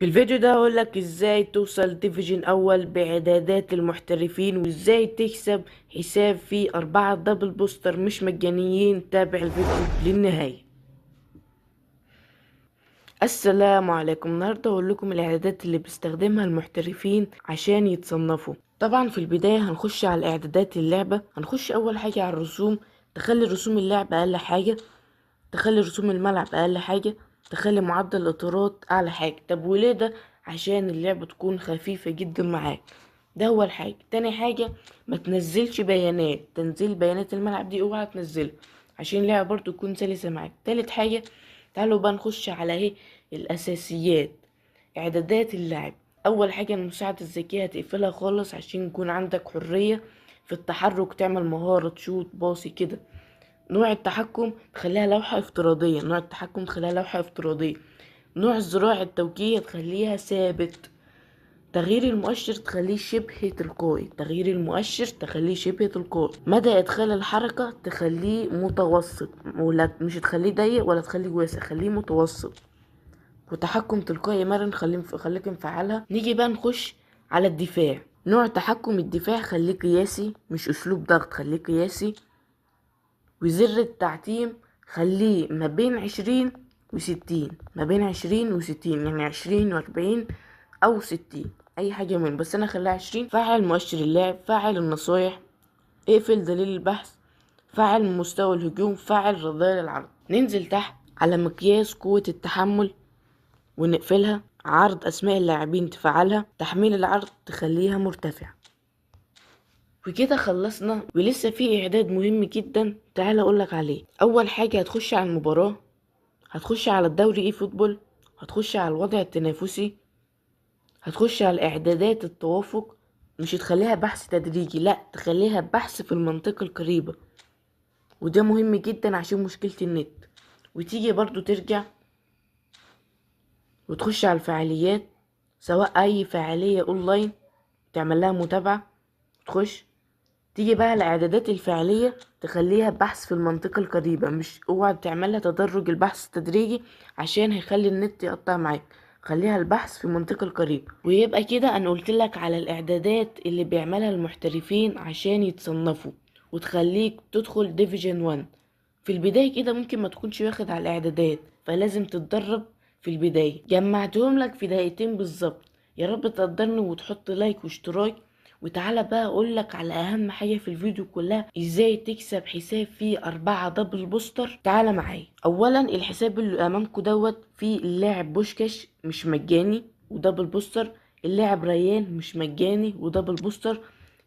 في الفيديو ده هقولك ازاي توصل ديفيجن اول باعدادات المحترفين وازاي تكسب حساب فيه 4 دبل بوستر مش مجانيين. تابع الفيديو للنهاية. السلام عليكم. النهاردة هقول لكم الاعدادات اللي بيستخدمها المحترفين عشان يتصنفوا. طبعا في البداية هنخش على اعدادات اللعبة. هنخش اول حاجة على الرسوم، تخلي رسوم اللعب اقل حاجة، تخلي رسوم الملعب اقل حاجة، تخلي معدل الاطارات اعلى حاجة. طب وليه ده؟ عشان اللعبة تكون خفيفة جدا معاك. ده اول حاجة. تاني حاجة، ما تنزلش بيانات. تنزيل بيانات الملعب دي اوعى تنزلها عشان اللعبة برضو تكون سلسة معاك. تالت حاجة، تعالوا بقى نخش على الاساسيات. اعدادات اللاعب. اول حاجة، المساعدة الذكية هتقفلها خالص عشان يكون عندك حرية في التحرك، تعمل مهارة، تشوت، باصي كده. نوع التحكم تخليها لوحة افتراضية. نوع التحكم تخليها لوحة افتراضية. نوع الزراعة التوجيهية تخليها ثابت. تغيير المؤشر تخليه شبه تلقائي. تغيير المؤشر تخليه شبه تلقائي. مدى ادخال الحركة تخليه متوسط، ولا مش تخليه ضيق ولا تخليه واسع، خليه متوسط. وتحكم تلقائي مرن خليك مفعلها. نيجي بقى نخش على الدفاع. نوع تحكم الدفاع خليه قياسي، مش اسلوب ضغط، خليه قياسي. وزر التعتيم خليه ما بين 20 و60. ما بين 20 و60، يعني 20 و40 او 60، اي حاجة منهم، بس انا خليها 20. فعل مؤشر اللعب، فعل النصايح، اقفل دليل البحث، فعل مستوى الهجوم، فعل رذيل العرض. ننزل تحت على مقياس قوة التحمل ونقفلها. عرض اسماء اللاعبين تفعلها. تحميل العرض تخليها مرتفع. وكده خلصنا، ولسه في اعداد مهم جدا تعال اقولك عليه. اول حاجة، هتخش على المباراة، هتخش على الدوري اي فوتبول، هتخش على الوضع التنافسي، هتخش على اعدادات التوافق. مش تخليها بحث تدريجي، لا، تخليها بحث في المنطقة القريبة، وده مهم جدا عشان مشكلة النت. وتيجي برضو ترجع وتخش على الفعاليات، سواء اي فعالية اونلاين تعمل لها متابعة. تخش تيجي بقى الاعدادات الفعلية تخليها بحث في المنطقة القريبة. مش اوعى تعملها تدرج البحث التدريجي عشان هيخلي النت يقطع معاك. خليها البحث في المنطقة القريبة. ويبقى كده انا قلتلك على الاعدادات اللي بيعملها المحترفين عشان يتصنفوا وتخليك تدخل ديفيجن 1. في البداية كده ممكن ما تكونش واخد على الاعدادات، فلازم تتدرب في البداية. جمعتهم لك في دقيقتين بالظبط. يا رب تقدرني وتحط لايك واشتراك. وتعالى بقى اقولك على اهم حاجة في الفيديو كلها، ازاي تكسب حساب فيه 4 دبل بوستر. تعالى معايا. اولا، الحساب اللي امامكم دوت فيه اللاعب بوشكاش مش مجاني ودبل بوستر، اللاعب ريان مش مجاني ودبل بوستر،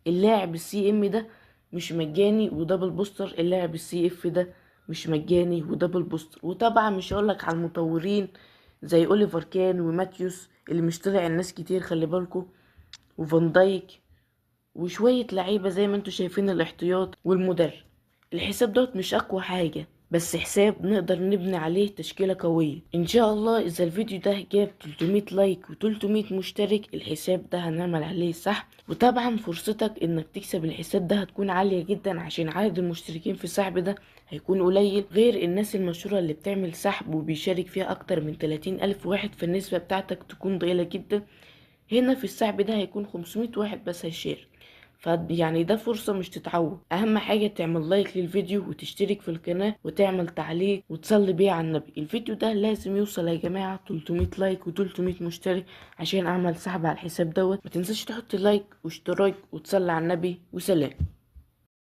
اللاعب السي ام ده مش مجاني ودبل بوستر، اللاعب السي اف ده مش مجاني ودبل بوستر. وطبعا مش هقولك على المطورين زي اوليفر كان وماتيوس اللي مش طلع الناس كتير، خلي بالكم، وفان دايك، وشوية لعيبة زي ما انتوا شايفين الاحتياط والمدرب. الحساب دوت مش اقوى حاجة، بس حساب نقدر نبني عليه تشكيلة قوية ان شاء الله. اذا الفيديو ده جاب 300 لايك و300 مشترك، الحساب ده هنعمل عليه سحب. وطبعا فرصتك انك تكسب الحساب ده هتكون عالية جدا عشان عدد المشتركين في السحب ده هيكون قليل، غير الناس المشهورة اللي بتعمل سحب وبيشارك فيها اكتر من 30 الف واحد، فالنسبة بتاعتك تكون ضئيلة جدا. هنا في السحب ده هيكون 500 واحد بس هيشارك، يعني ده فرصة مش تتعوض. اهم حاجة تعمل لايك للفيديو وتشترك في القناة وتعمل تعليق وتصلي بيه على النبي. الفيديو ده لازم يوصل يا جماعة 300 لايك و300 مشترك عشان اعمل سحب على الحساب دوت. ما تنساش تحط لايك واشتراك وتصلي على النبي، وسلام.